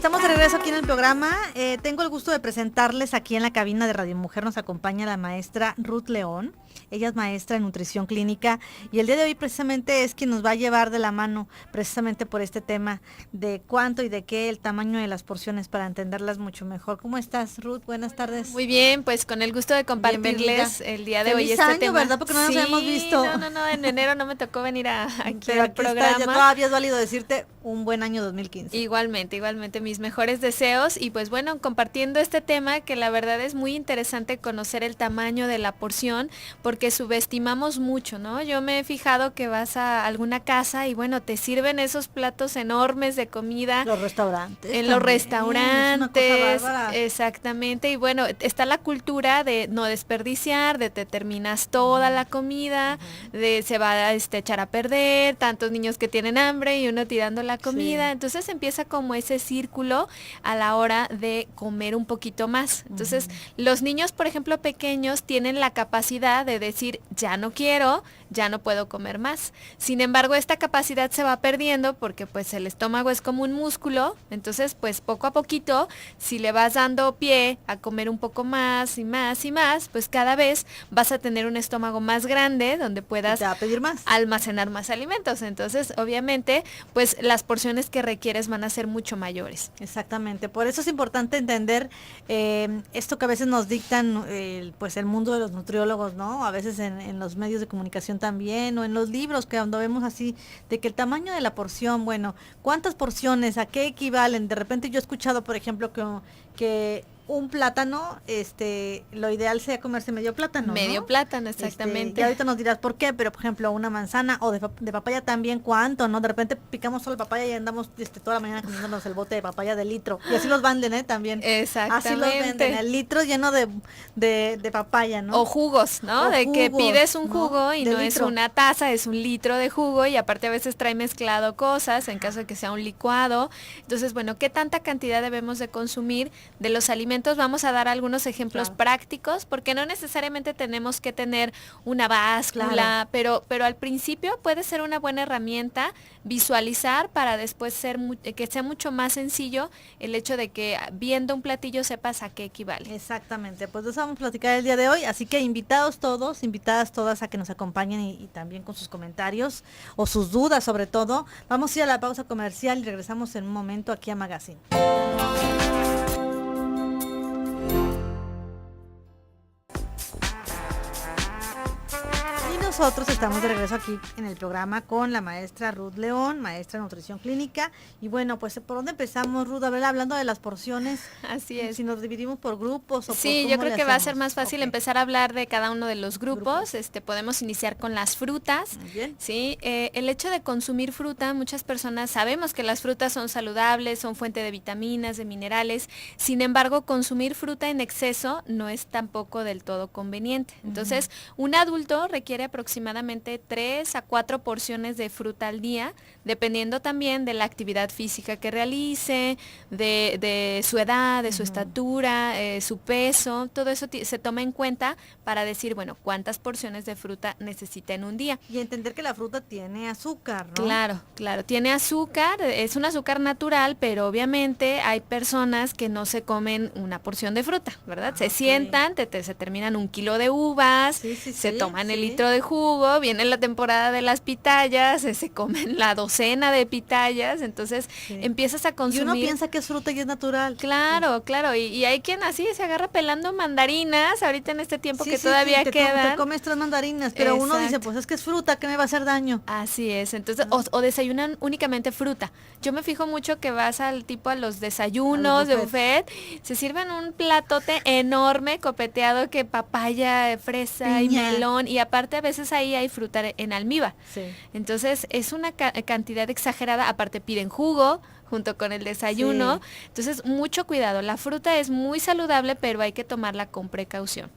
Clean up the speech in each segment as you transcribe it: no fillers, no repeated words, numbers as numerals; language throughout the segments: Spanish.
estamos de regreso aquí en el programa. Tengo el gusto de presentarles aquí en la cabina de Radio Mujer. Nos acompaña la maestra Ruth León. Ella es maestra en nutrición clínica y el día de hoy precisamente es quien nos va a llevar de la mano precisamente por este tema de cuánto y de qué, el tamaño de las porciones para entenderlas mucho mejor. ¿Cómo estás, Ruth? Buenas tardes. Muy bien, pues con el gusto de compartirles el día de hoy este año, tema. ¿verdad? Porque no nos habíamos visto. No, en enero no me tocó venir aquí pero al aquí programa. Está, ya todavía es válido decirte un buen año 2015. Igualmente, mis mejores deseos y pues bueno, compartiendo este tema que la verdad es muy interesante conocer el tamaño de la porción porque subestimamos mucho, ¿no? Yo me he fijado que vas a alguna casa y bueno, te sirven esos platos enormes de comida. Los restaurantes. En los restaurantes. Es una cosa bárbara. Exactamente. Y bueno, está la cultura de no desperdiciar, de te terminas toda la comida, de se va a echar a perder, tantos niños que tienen hambre y uno tirando la comida. Sí. Entonces empieza como ese círculo a la hora de comer un poquito más. Entonces, los niños, por ejemplo, pequeños, tienen la capacidad de decir, ya no quiero, ya no puedo comer más. Sin embargo, esta capacidad se va perdiendo porque pues el estómago es como un músculo, entonces pues poco a poquito, si le vas dando pie a comer un poco más y más y más, pues cada vez vas a tener un estómago más grande donde puedas te va a pedir más. Almacenar más alimentos. Entonces, obviamente, pues las porciones que requieres van a ser mucho mayores. Exactamente, por eso es importante entender esto que a veces nos dictan pues el mundo de los nutriólogos, ¿no? A veces en los medios de comunicación también, o en los libros que cuando vemos así, de que el tamaño de la porción, bueno, ¿cuántas porciones? ¿A qué equivalen? De repente yo he escuchado, por ejemplo, que un plátano, lo ideal sería comerse medio plátano, Medio ¿no? plátano, exactamente. Y ahorita nos dirás por qué, pero por ejemplo una manzana o de papaya también, ¿cuánto, no? De repente picamos solo papaya y andamos toda la mañana comiéndonos el bote de papaya de litro. Y así los venden, también. Exactamente. Así los venden, el litro lleno de papaya, ¿no? O jugos, ¿no? O de jugos, que pides un jugo y no litro. Es una taza, es un litro de jugo y aparte a veces trae mezclado cosas en caso de que sea un licuado. Entonces, bueno, ¿qué tanta cantidad debemos de consumir de los alimentos? Vamos a dar algunos ejemplos prácticos, porque no necesariamente tenemos que tener una báscula, pero al principio puede ser una buena herramienta visualizar para después que sea mucho más sencillo el hecho de que viendo un platillo sepas a qué equivale. Exactamente, pues de eso vamos a platicar el día de hoy, así que invitados todos, invitadas todas a que nos acompañen y también con sus comentarios o sus dudas sobre todo. Vamos a ir a la pausa comercial y regresamos en un momento aquí a Magazine. Nosotros estamos de regreso aquí en el programa con la maestra Ruth León, maestra de nutrición clínica. Y bueno, pues ¿por dónde empezamos, Ruth? A ver, hablando de las porciones. Así es. Si nos dividimos por grupos o sí, por yo creo que va a ser más fácil empezar a hablar de cada uno de los grupos. Podemos iniciar con las frutas. Muy bien. Sí, el hecho de consumir fruta, muchas personas sabemos que las frutas son saludables, son fuente de vitaminas, de minerales. Sin embargo, consumir fruta en exceso no es tampoco del todo conveniente. Entonces, un adulto requiere aproximadamente 3 a 4 porciones de fruta al día, dependiendo también de la actividad física que realice, de su edad, de su estatura, su peso, todo eso se toma en cuenta para decir, bueno, cuántas porciones de fruta necesita en un día. Y entender que la fruta tiene azúcar, ¿no? Claro, tiene azúcar, es un azúcar natural, pero obviamente hay personas que no se comen una porción de fruta, ¿verdad? Se sientan, se terminan 1 kilo de uvas, se toman el litro de jugo, viene la temporada de las pitayas, se comen la docena de pitayas, entonces empiezas a consumir. Y uno piensa que es fruta y es natural. Claro, y hay quien así se agarra pelando mandarinas, ahorita en este tiempo que todavía quedan. Te comes 3 mandarinas, pero uno dice, pues es que es fruta, ¿qué me va a hacer daño? Así es, entonces, o desayunan únicamente fruta. Yo me fijo mucho que vas a los desayunos de buffet, se sirven un platote enorme, copeteado, que papaya, fresa y melón, y aparte a veces ahí hay fruta en almíbar. Entonces es una cantidad exagerada, aparte piden jugo junto con el desayuno, entonces mucho cuidado, la fruta es muy saludable, pero hay que tomarla con precaución.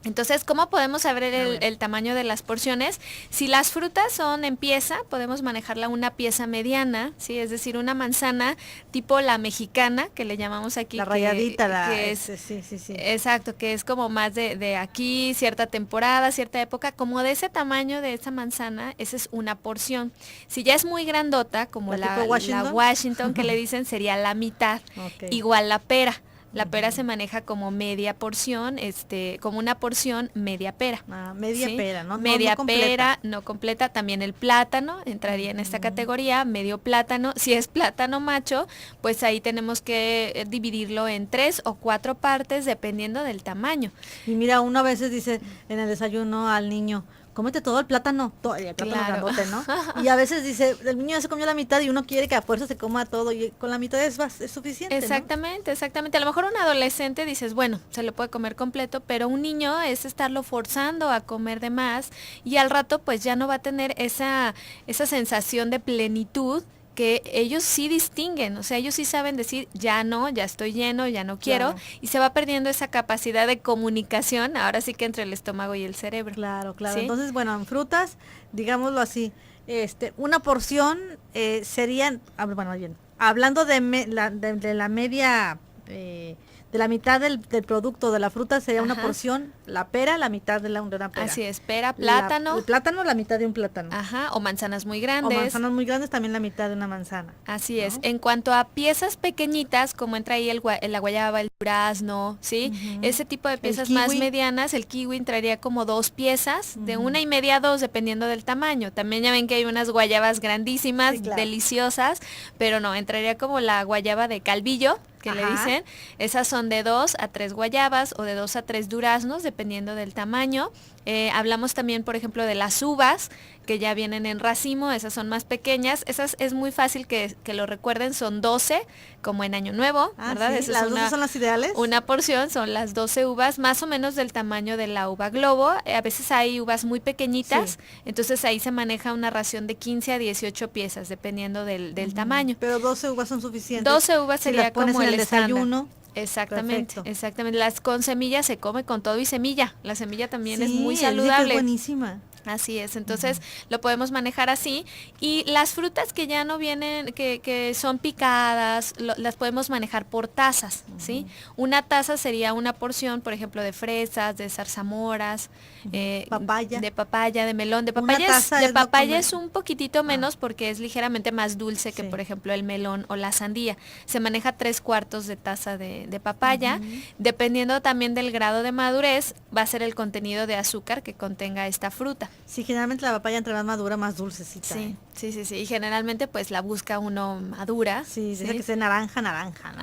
Entonces, ¿cómo podemos saber el tamaño de las porciones? Si las frutas son en pieza, podemos manejarla una pieza mediana, ¿sí? Es decir, una manzana tipo la mexicana, que le llamamos aquí. La rayadita, Exacto, que es como más de aquí, cierta temporada, cierta época, como de ese tamaño de esa manzana, esa es una porción. Si ya es muy grandota, como la Washington, porción que le dicen sería la mitad. Okay. Igual la pera. La pera se maneja como media porción, como una porción media pera. Media ¿sí? pera, ¿no? Media no completa. pera, no completa. También el plátano entraría en esta categoría, medio plátano. Si es plátano macho, pues ahí tenemos que dividirlo en 3 o 4 partes dependiendo del tamaño. Y mira, uno a veces dice en el desayuno al niño, cómete todo el plátano Claro. grandote, ¿no? Y a veces dice, el niño ya se comió la mitad y uno quiere que a fuerza se coma todo y con la mitad es suficiente, Exactamente, ¿no? Exactamente. A lo mejor un adolescente dices, bueno, se lo puede comer completo, pero un niño es estarlo forzando a comer de más y al rato pues ya no va a tener esa sensación de plenitud que ellos sí distinguen, o sea, ellos sí saben decir, ya no, ya estoy lleno, ya no quiero, Claro. y se va perdiendo esa capacidad de comunicación, ahora sí que entre el estómago y el cerebro. Claro, claro. ¿Sí? Entonces, bueno, en frutas, digámoslo así, una porción serían, bueno, bien, hablando de la media, de la mitad del producto de la fruta sería una Ajá. porción, la pera, la mitad de una pera. Así es, pera, plátano. El plátano, la mitad de un plátano. Ajá, o manzanas muy O grandes. manzanas muy grandes, también la mitad de una manzana. Así ¿no? es. En cuanto a piezas pequeñitas, como entra ahí la guayaba, el durazno, ¿sí? Ese tipo de piezas más medianas, el kiwi entraría como 2 piezas, de 1,5 a 2, dependiendo del tamaño. También ya ven que hay unas guayabas grandísimas, Sí, claro. deliciosas, pero no, entraría como la guayaba de Calvillo, que le dicen. Esas son de 2 a 3 guayabas o de 2 a 3 duraznos, dependiendo del tamaño. Hablamos también, por ejemplo, de las uvas, que ya vienen en racimo, esas son más pequeñas. Esas es muy fácil que lo recuerden, son 12, como en Año Nuevo, ¿verdad? Sí, las 12 son las ideales. Una porción, son las 12 uvas, más o menos del tamaño de la uva globo. A veces hay uvas muy pequeñitas, entonces ahí se maneja una ración de 15 a 18 piezas, dependiendo del tamaño. Pero 12 uvas son suficientes. 12 uvas sería las pones como en el estándar. desayuno. Exactamente, Perfecto. exactamente. Las con semillas se come con todo y semilla. La semilla también es muy Sí, saludable. Es buenísima. Así es, entonces lo podemos manejar así. Y las frutas que ya no vienen, que son picadas, las podemos manejar por tazas, ¿sí? Una taza sería una porción, por ejemplo, de fresas, de zarzamoras, papaya. de papaya, de melón. De papaya es un poquitito menos porque es ligeramente más dulce que, por ejemplo, el melón o la sandía. Se maneja 3/4 de taza de papaya. Dependiendo también del grado de madurez, va a ser el contenido de azúcar que contenga esta fruta. Sí, generalmente la papaya entre más madura, más dulcecita. Sí, sí. Y generalmente pues la busca uno madura. Sí, dice que sea naranja, ¿no?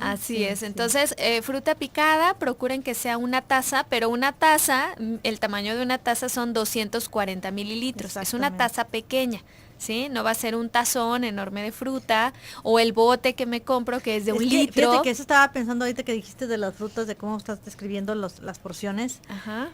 Así es. Entonces, fruta picada, procuren que sea una taza, pero una taza, el tamaño de una taza son 240 mililitros. Es una taza pequeña. ¿Sí? No va a ser un tazón enorme de fruta o el bote que me compro que es de un litro. Fíjate que eso estaba pensando ahorita que dijiste de las frutas, de cómo estás describiendo las porciones. Ajá.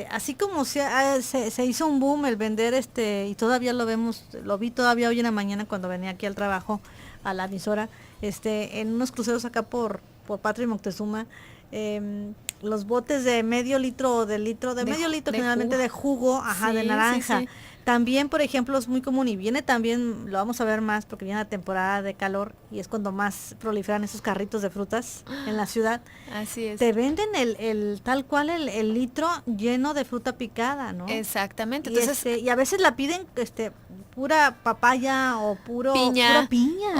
Así como se hizo un boom el vender y todavía lo vi todavía hoy en la mañana cuando venía aquí al trabajo a la emisora, en unos cruceros acá por Patria y Moctezuma, los botes de medio litro o de medio litro generalmente de jugo, de naranja. Sí. También, por ejemplo, es muy común y viene también, lo vamos a ver más porque viene la temporada de calor y es cuando más proliferan esos carritos de frutas en la ciudad. Así es. Te venden el tal cual el litro lleno de fruta picada, ¿no? Exactamente. Entonces, y a veces la piden pura papaya o pura piña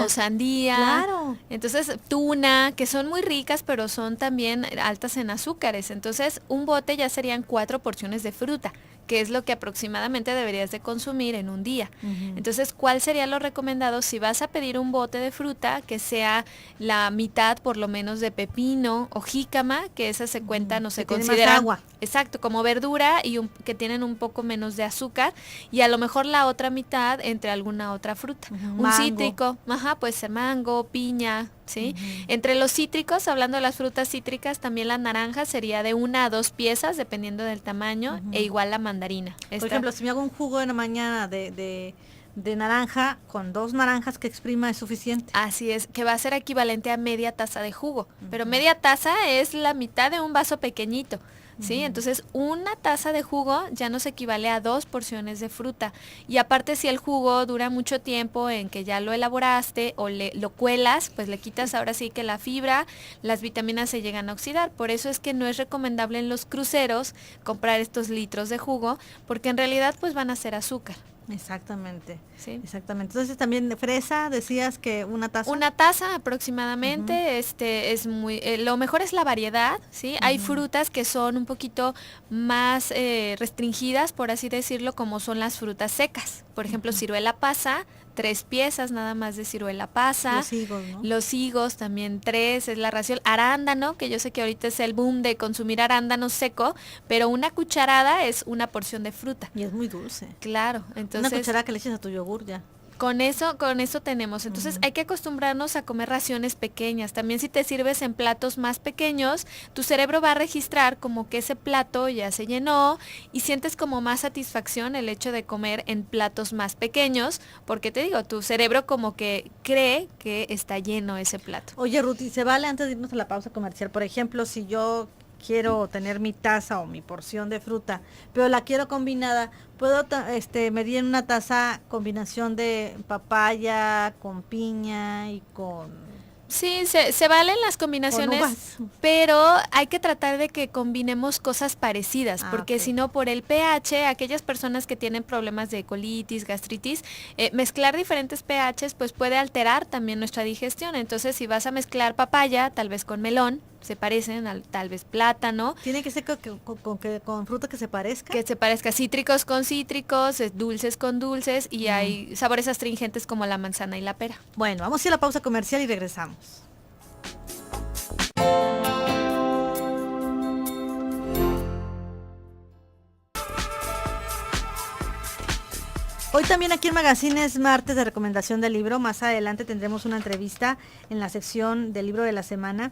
o sandía. Claro. Entonces, tuna, que son muy ricas, pero son también altas en azúcares. Entonces, un bote ya serían 4 porciones de fruta, que es lo que aproximadamente deberías de consumir en un día. Entonces, ¿cuál sería lo recomendado? Si vas a pedir un bote de fruta, que sea la mitad por lo menos de pepino o jícama, que esas se cuentan o se consideran agua. Exacto, como verdura y que tienen un poco menos de azúcar, y a lo mejor la otra mitad entre alguna otra fruta. Un cítrico, puede ser mango, piña, ¿sí? Entre los cítricos, hablando de las frutas cítricas, también la naranja sería de 1 a 2 piezas, dependiendo del tamaño, e igual la mandarina. Por ejemplo, si me hago un jugo en la mañana de naranja, con 2 naranjas que exprima es suficiente. Así es, que va a ser equivalente a media taza de jugo, pero media taza es la mitad de un vaso pequeñito. ¿Sí? Entonces, una taza de jugo ya nos equivale a 2 porciones de fruta. Y aparte, si el jugo dura mucho tiempo en que ya lo elaboraste o lo cuelas, pues le quitas ahora sí que la fibra, las vitaminas se llegan a oxidar. Por eso es que no es recomendable en los cruceros comprar estos litros de jugo, porque en realidad pues van a ser azúcar. Exactamente, ¿sí? exactamente. Entonces también de fresa, decías que una taza. Una taza aproximadamente, es muy, lo mejor es la variedad, ¿sí? Hay frutas que son un poquito más restringidas, por así decirlo, como son las frutas secas. Por ejemplo, ciruela pasa, 3 piezas nada más de ciruela pasa. Los higos, ¿no? Los higos también 3, es la ración. Arándano, que yo sé que ahorita es el boom de consumir arándano seco, pero una cucharada es una porción de fruta. Y es muy dulce. Claro, entonces... Una cucharada que le eches a tu yogur ya. Con eso tenemos. Entonces hay que acostumbrarnos a comer raciones pequeñas. También si te sirves en platos más pequeños, tu cerebro va a registrar como que ese plato ya se llenó y sientes como más satisfacción el hecho de comer en platos más pequeños, porque te digo, tu cerebro como que cree que está lleno ese plato. Oye, Ruti, ¿se vale antes de irnos a la pausa comercial? Por ejemplo, si yo quiero tener mi taza o mi porción de fruta, pero la quiero combinada, ¿puedo medir en una taza combinación de papaya con piña y con Sí, se valen las combinaciones, pero hay que tratar de que combinemos cosas parecidas, porque ok. si no, por el pH, aquellas personas que tienen problemas de colitis, gastritis, mezclar diferentes pHs pues puede alterar también nuestra digestión. Entonces, si vas a mezclar papaya, tal vez con melón, se parecen tal vez plátano. ¿Tiene que ser con fruta que se parezca? Que se parezca, cítricos con cítricos, dulces con dulces, y hay sabores astringentes como la manzana y la pera. Bueno, vamos a ir a la pausa comercial y regresamos. Hoy también aquí en Magazine es martes de recomendación del libro. Más adelante tendremos una entrevista en la sección del libro de la semana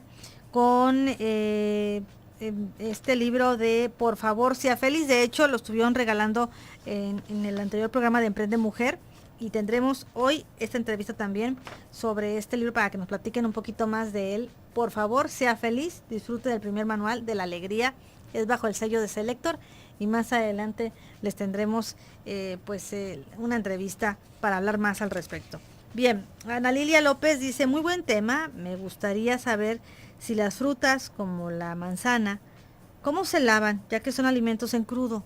con este libro de Por favor sea feliz. De hecho lo estuvieron regalando en el anterior programa de Emprende Mujer, y tendremos hoy esta entrevista también sobre este libro para que nos platiquen un poquito más de él. Por favor sea feliz, disfrute del primer manual de la alegría, es bajo el sello de Selector, y más adelante les tendremos una entrevista para hablar más al respecto. Bien, Ana Lilia López dice, muy buen tema, me gustaría saber si las frutas como la manzana, ¿cómo se lavan? Ya que son alimentos en crudo.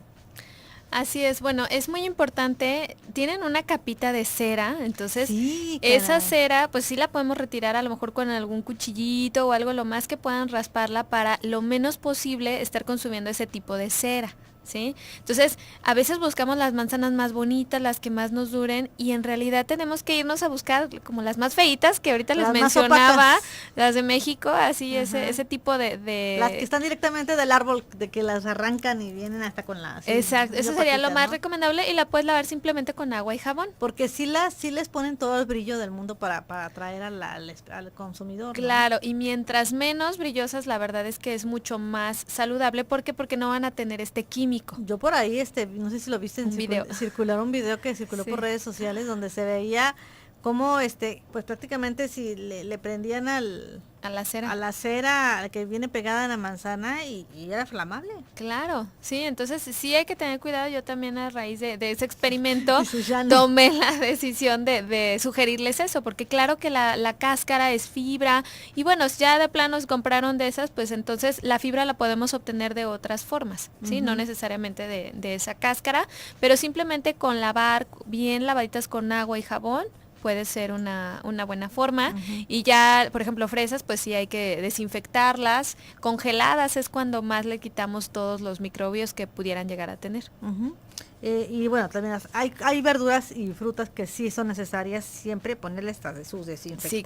Así es, bueno, es muy importante, tienen una capita de cera, entonces sí, esa cera pues sí la podemos retirar a lo mejor con algún cuchillito o algo, lo más que puedan rasparla para lo menos posible estar consumiendo ese tipo de cera. ¿Sí? Entonces, a veces buscamos las manzanas más bonitas, las que más nos duren, y en realidad tenemos que irnos a buscar como las más feitas, que ahorita les mencionaba, las de México, así ese tipo de... Las que están directamente del árbol, de que las arrancan y vienen hasta con la... Exacto, eso sería lo más recomendable, y la puedes lavar simplemente con agua y jabón. Porque sí les ponen todo el brillo del mundo para atraer al consumidor. Claro, ¿no? Y mientras menos brillosas, la verdad es que es mucho más saludable. ¿Por qué? Porque no van a tener este químico. Yo por ahí, no sé si lo viste, circular un video que circuló por redes sociales donde se veía cómo, pues prácticamente si le prendían a la cera que viene pegada en la manzana y era flamable. Claro, sí, entonces sí hay que tener cuidado. Yo también a raíz de ese experimento tomé la decisión de sugerirles eso, porque claro que la cáscara es fibra, y bueno, ya de plano compraron de esas, pues entonces la fibra la podemos obtener de otras formas, ¿sí? No necesariamente de esa cáscara, pero simplemente con lavar bien lavaditas con agua y jabón, puede ser una buena forma. Y ya, por ejemplo, fresas, pues sí hay que desinfectarlas. Congeladas es cuando más le quitamos todos los microbios que pudieran llegar a tener. Y bueno, también hay verduras y frutas que sí son necesarias siempre ponerles sus desinfectantes. Sí,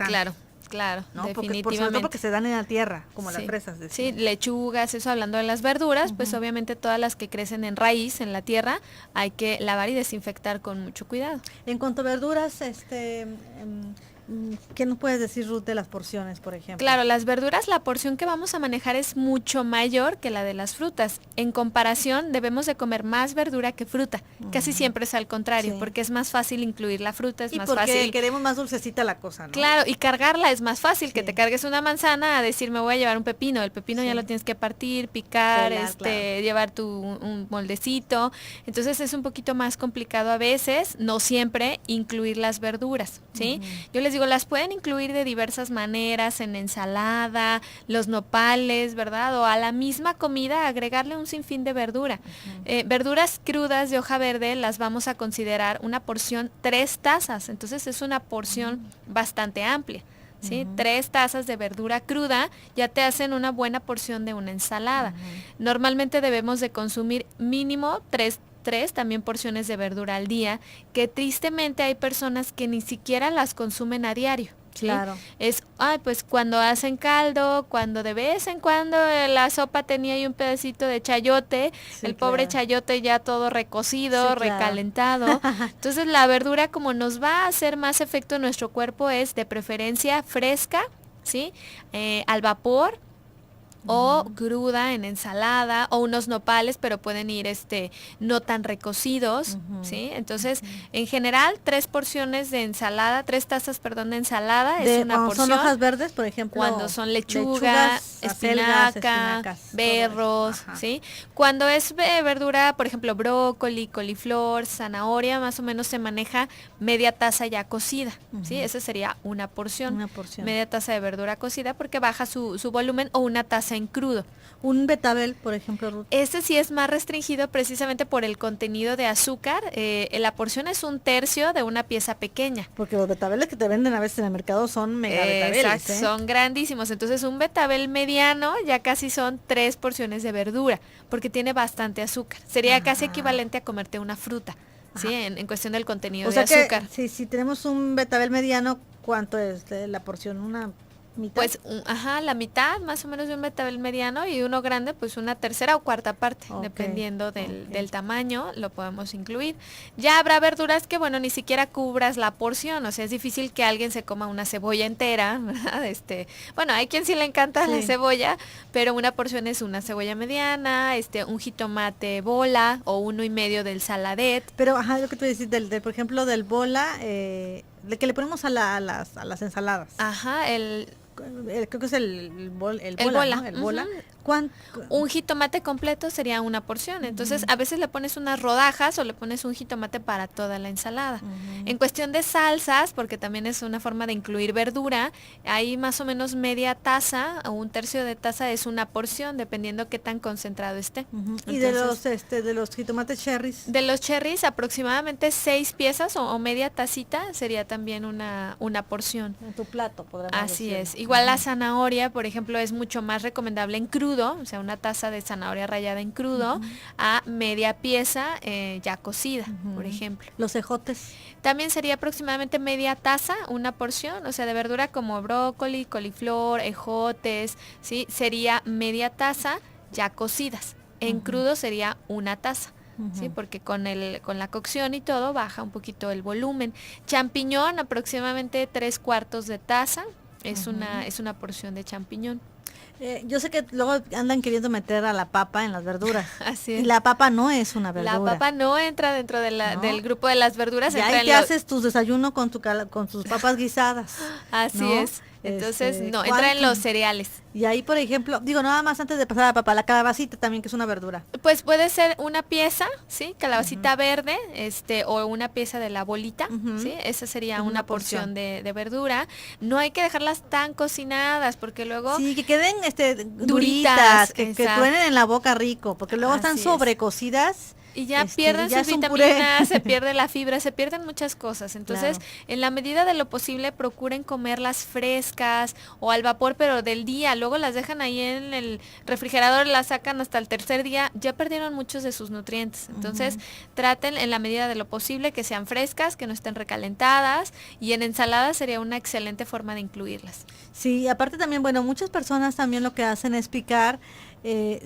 claro, ¿no? definitivamente. Porque se dan en la tierra, como las fresas. Sí, lechugas, eso hablando de las verduras, pues obviamente todas las que crecen en raíz, en la tierra, hay que lavar y desinfectar con mucho cuidado. En cuanto a verduras, ¿qué nos puedes decir, Ruth, de las porciones, por ejemplo? Claro, las verduras, la porción que vamos a manejar es mucho mayor que la de las frutas. En comparación, debemos de comer más verdura que fruta. Casi siempre es al contrario, porque es más fácil incluir la fruta, es más fácil. Y porque queremos más dulcecita la cosa, ¿no? Claro, y cargarla es más fácil, que te cargues una manzana a decir, me voy a llevar un pepino. El pepino ya lo tienes que partir, picar, llevar un moldecito. Entonces es un poquito más complicado a veces, no siempre, incluir las verduras, ¿sí? Yo les les digo, las pueden incluir de diversas maneras, en ensalada, los nopales, ¿verdad? O a la misma comida agregarle un sinfín de verdura. Verduras crudas de hoja verde las vamos a considerar una porción 3 tazas, entonces es una porción bastante amplia. ¿Sí? 3 tazas de verdura cruda ya te hacen una buena porción de una ensalada. Normalmente debemos de consumir mínimo 3 también porciones de verdura al día, que tristemente hay personas que ni siquiera las consumen a diario. ¿Sí? Claro. Pues cuando hacen caldo, cuando de vez en cuando la sopa tenía ahí un pedacito de chayote, Sí, el pobre claro. chayote ya todo recocido, Sí, claro. recalentado. Entonces la verdura, como nos va a hacer más efecto en nuestro cuerpo, es de preferencia fresca, ¿sí? Al vapor, o cruda en ensalada, o unos nopales, pero pueden ir no tan recocidos, ¿sí? Entonces, en general, 3 porciones de ensalada, 3 tazas, perdón, de ensalada es una cuando porción. son hojas verdes, por ejemplo. Cuando son lechuga, lechugas, acelgas, espinaca, espinacas, berros, ¿sí? Cuando es verdura, por ejemplo, brócoli, coliflor, zanahoria, más o menos se maneja media taza ya cocida, ¿sí? Esa sería una porción. Una porción. Media taza de verdura cocida porque baja su volumen, o una taza en crudo. Un betabel, por ejemplo, Ruth. Este sí es más restringido precisamente por el contenido de azúcar. La porción es 1/3 de una pieza pequeña. Porque los betabeles que te venden a veces en el mercado son mega betabeles. Exacto, son grandísimos. Entonces un betabel mediano ya casi son 3 porciones de verdura, porque tiene bastante azúcar. Sería casi equivalente a comerte una fruta, ¿sí? En cuestión del contenido de azúcar. Si tenemos un betabel mediano, ¿cuánto es la porción? ¿Una mitad? Pues, la mitad más o menos de un betabel mediano, y uno grande, pues una tercera o cuarta parte, dependiendo del tamaño, lo podemos incluir. Ya habrá verduras que, bueno, ni siquiera cubras la porción, o sea, es difícil que alguien se coma una cebolla entera, ¿verdad? Bueno, hay quien sí le encanta la cebolla, pero una porción es una cebolla mediana, un jitomate bola, o 1,5 del saladet. Pero, lo que tú decís, por ejemplo, del bola, de que le ponemos a las ensaladas. Creo que es el bola, ¿no? El bola. Un jitomate completo sería una porción. Entonces, a veces le pones unas rodajas o le pones un jitomate para toda la ensalada. En cuestión de salsas, porque también es una forma de incluir verdura, ahí más o menos media taza o 1/3 de taza es una porción, dependiendo qué tan concentrado esté. Y entonces, de los jitomates cherries. De los cherries, aproximadamente 6 piezas o media tacita sería también una porción. En tu plato, podríamos Así decirlo. es. Igual la zanahoria, por ejemplo, es mucho más recomendable en crudo, o sea, una taza de zanahoria rallada en crudo, a media pieza ya cocida, por ejemplo. Los ejotes. También sería aproximadamente media taza, una porción, o sea, de verdura como brócoli, coliflor, ejotes, ¿sí? Sería media taza ya cocidas. En crudo sería una taza. ¿Sí? Porque con la cocción y todo baja un poquito el volumen. Champiñón, aproximadamente 3/4 de taza, es una porción de champiñón. Yo sé que luego andan queriendo meter a la papa en las verduras. Así es. Y la papa no es una verdura. La papa no entra dentro del grupo de las verduras. Y ahí te haces tus desayunos con tus papas guisadas. Así es. Entonces, ¿cuánto? entra en los cereales. Y ahí, por ejemplo, nada más antes de pasar a la papa, la calabacita también, que es una verdura. Pues puede ser una pieza, ¿sí? Calabacita verde, o una pieza de la bolita, ¿sí? Esa sería una porción de verdura. No hay que dejarlas tan cocinadas, porque luego... Sí, que queden duritas, que truenen en la boca rico, porque luego están sobrecocidas. Y ya pierden sus vitaminas, se pierde la fibra, se pierden muchas cosas. Entonces, en la medida de lo posible, procuren comerlas frescas o al vapor, pero del día. Luego las dejan ahí en el refrigerador, las sacan hasta el tercer día, ya perdieron muchos de sus nutrientes. Entonces, traten en la medida de lo posible que sean frescas, que no estén recalentadas, y en ensalada sería una excelente forma de incluirlas. Sí, aparte también, bueno, muchas personas también lo que hacen es picar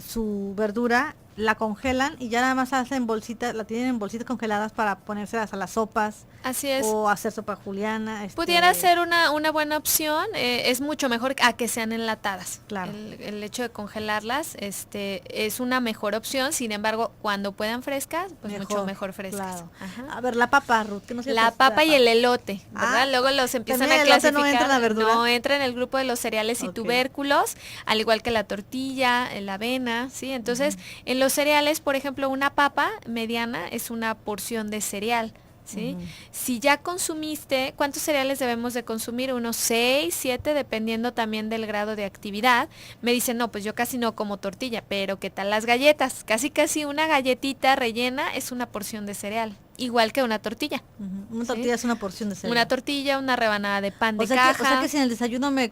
su verdura, la congelan y ya nada más hacen bolsitas, la tienen en bolsitas congeladas para ponérselas a las sopas. Así es. O hacer sopa juliana. Pudiera ser una buena opción, es mucho mejor a que sean enlatadas. Claro. El hecho de congelarlas es una mejor opción, sin embargo, cuando puedan frescas, pues mucho mejor frescas. Claro. A ver, la papa, Ruth, ¿qué nos La papa y el elote, ¿verdad? Luego los empiezan a clasificar. No entra en la verdura. No entra en el grupo de los cereales y tubérculos, al igual que la tortilla, la avena, ¿sí? Entonces, en los cereales, por ejemplo, una papa mediana es una porción de cereal. ¿sí? Si ya consumiste, ¿cuántos cereales debemos de consumir? Unos 6, 7, dependiendo también del grado de actividad. Me dicen, no, pues yo casi no como tortilla, pero ¿qué tal las galletas? Casi una galletita rellena es una porción de cereal, igual que una tortilla. Una tortilla es una porción de cereal. Una tortilla, una rebanada de pan de caja. O sea que si en el desayuno me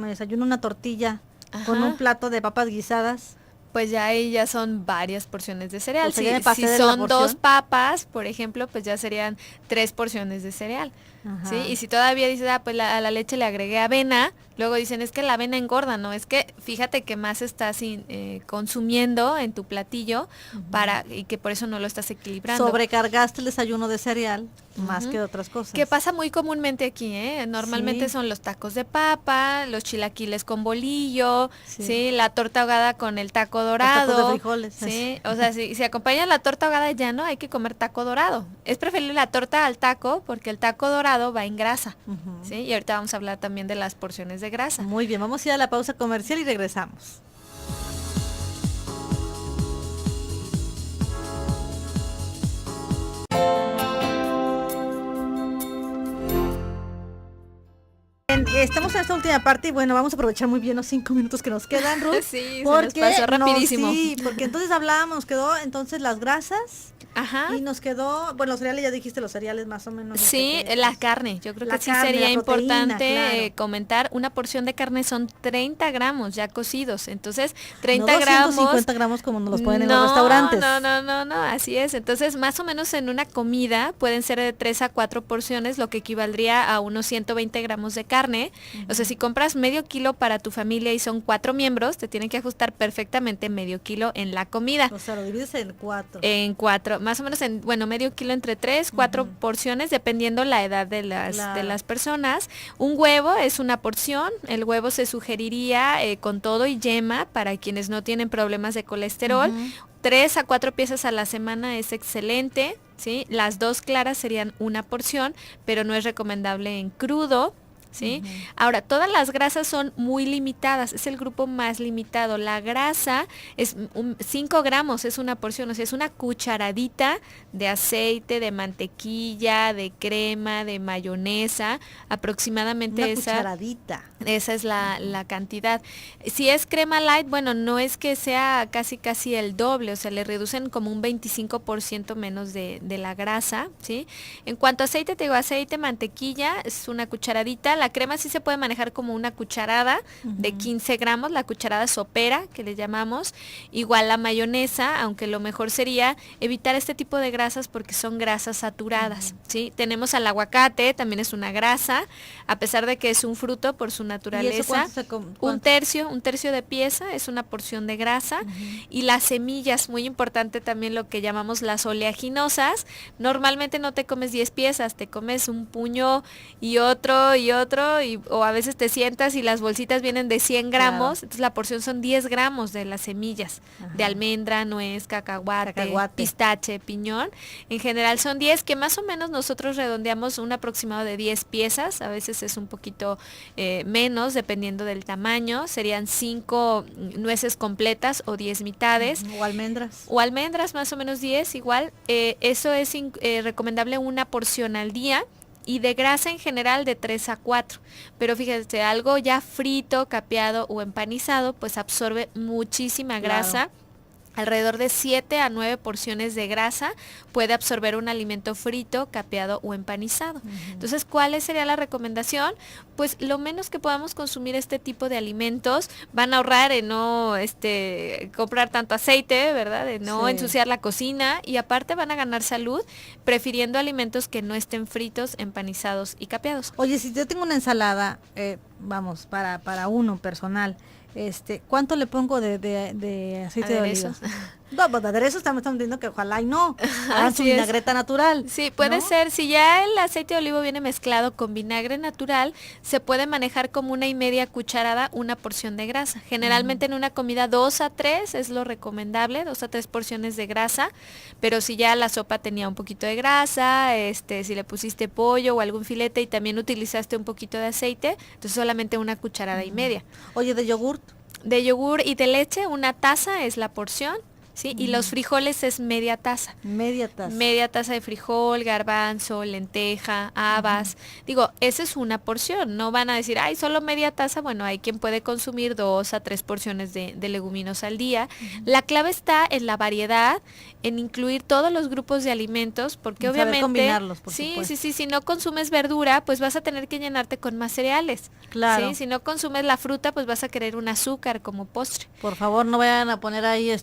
desayuno una tortilla con un plato de papas guisadas, pues ya ahí ya son varias porciones de cereal. Si de son 2 papas, por ejemplo, pues ya serían 3 porciones de cereal. ¿Sí? Y si todavía dices, pues a la leche le agregué avena, luego dicen, es que la avena engorda, ¿no? Es que fíjate que más estás consumiendo en tu platillo y que por eso no lo estás equilibrando. Sobrecargaste el desayuno de cereal más que de otras cosas. Que pasa muy comúnmente aquí, Normalmente son los tacos de papa, los chilaquiles con bolillo, ¿sí? La torta ahogada con el taco dorado. Los tacos de frijoles. ¿Sí? O sea, si acompaña la torta ahogada ya no, hay que comer taco dorado. Es preferible la torta al taco porque el taco dorado va en grasa, ¿sí? Y ahorita vamos a hablar también de las porciones de grasa. Muy bien, vamos a ir a la pausa comercial y regresamos. Estamos en esta última parte y bueno, vamos a aprovechar muy bien los 5 minutos que nos quedan, Ruth. Sí, porque se nos pasó rapidísimo. Sí, porque entonces hablábamos, quedó entonces las grasas. Ajá. Y nos quedó, bueno, los cereales, ya dijiste los cereales más o menos. Sí, la carne, yo creo que sí sería importante comentar, una porción de carne son 30 gramos ya cocidos, entonces 30 no gramos. 250 gramos como nos los ponen en los restaurantes. No, así es, entonces más o menos en una comida pueden ser de 3 a 4 porciones, lo que equivaldría a unos 120 gramos de carne, o sea, si compras medio kilo para tu familia y son 4 miembros, te tienen que ajustar perfectamente medio kilo en la comida. O sea, lo divides en 4. En 4, más o menos medio kilo entre 3, 4 porciones, dependiendo la edad de las personas. Un huevo es una porción, el huevo se sugeriría con todo y yema para quienes no tienen problemas de colesterol. 3 a 4 piezas a la semana es excelente, ¿sí? Las 2 claras serían una porción, pero no es recomendable en crudo. ¿Sí? Ahora, todas las grasas son muy limitadas, es el grupo más limitado. La grasa es 5 gramos, es una porción, o sea, es una cucharadita de aceite, de mantequilla, de crema, de mayonesa, aproximadamente una cucharadita. Esa es la cantidad. Si es crema light, bueno, no es que sea casi el doble, o sea, le reducen como un 25% menos de la grasa, ¿sí? En cuanto a aceite, te digo, aceite, mantequilla, es una cucharadita. La crema sí se puede manejar como una cucharada de 15 gramos, la cucharada sopera, que le llamamos. Igual la mayonesa, aunque lo mejor sería evitar este tipo de grasas porque son grasas saturadas, ¿sí? Tenemos al aguacate, también es una grasa, a pesar de que es un fruto por su naturaleza. Un tercio de pieza es una porción de grasa. Y las semillas, muy importante también lo que llamamos las oleaginosas. Normalmente no te comes 10 piezas, te comes un puño y otro, o a veces te sientas y las bolsitas vienen de 100 gramos, entonces la porción son 10 gramos de las semillas, de almendra, nuez, cacahuate, pistache, piñón. En general son 10, que más o menos nosotros redondeamos un aproximado de 10 piezas, a veces es un poquito menos, dependiendo del tamaño, serían 5 nueces completas o 10 mitades. O almendras. O almendras, más o menos 10, igual. Eso es recomendable una porción al día. Y de grasa en general de 3 a 4. Pero fíjate, algo ya frito, capeado o empanizado, pues absorbe muchísima grasa. Alrededor de 7 a 9 porciones de grasa puede absorber un alimento frito, capeado o empanizado. Entonces, ¿cuál sería la recomendación? Pues lo menos que podamos consumir este tipo de alimentos, van a ahorrar en no comprar tanto aceite, ¿verdad? De no ensuciar la cocina, y aparte van a ganar salud prefiriendo alimentos que no estén fritos, empanizados y capeados. Oye, si yo tengo una ensalada, para uno personal, ¿cuánto le pongo de aceite de oliva? No, pues de aderezo estamos diciendo que ojalá y no, hagan su vinagreta natural. Sí, puede ser, si ya el aceite de olivo viene mezclado con vinagre natural, se puede manejar como 1,5 cucharada, una porción de grasa. Generalmente en una comida 2 a 3 es lo recomendable, 2 a 3 porciones de grasa, pero si ya la sopa tenía un poquito de grasa, si le pusiste pollo o algún filete y también utilizaste un poquito de aceite, entonces solamente 1,5 cucharadas. Oye, ¿de yogur? De yogur y de leche, 1 taza es la porción. ¿sí? Y los frijoles es media taza. Media taza. Media taza de frijol, garbanzo, lenteja, habas. Digo, esa es una porción. No van a decir, ay, solo media taza. Bueno, hay quien puede consumir 2 a 3 porciones de leguminos al día. La clave está en la variedad, en incluir todos los grupos de alimentos, porque Saber obviamente, combinarlos, por supuesto. sí, si no consumes verdura, pues vas a tener que llenarte con más cereales. Claro. ¿sí? Si no consumes la fruta, pues vas a querer un azúcar como postre. Por favor, no vayan a poner ahí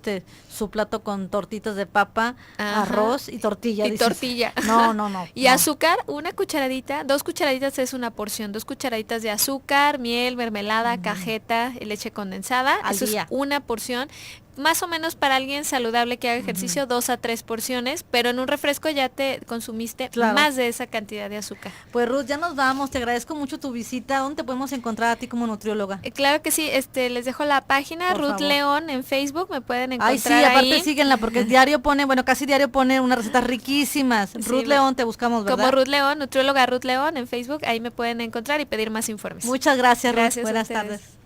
su plato con tortitas de papa, Ajá. arroz y tortilla. Y tortilla. No. Y azúcar, una cucharadita, 2 cucharaditas es una porción, 2 cucharaditas de azúcar, miel, mermelada, cajeta, leche condensada. Eso es una porción. Más o menos para alguien saludable que haga ejercicio, 2 a 3 porciones, pero en un refresco ya te consumiste más de esa cantidad de azúcar. Pues Ruth, ya nos vamos, te agradezco mucho tu visita. ¿Dónde te podemos encontrar a ti como nutrióloga? Claro que sí, les dejo la página, por Ruth favor. León en Facebook, me pueden encontrar. Ay, sí, aparte ahí. síguenla porque casi diario pone unas recetas riquísimas. Sí, Ruth León te buscamos, ¿verdad? Como Ruth León, nutrióloga Ruth León en Facebook, ahí me pueden encontrar y pedir más informes. Muchas gracias, Ruth. Gracias. Buenas tardes.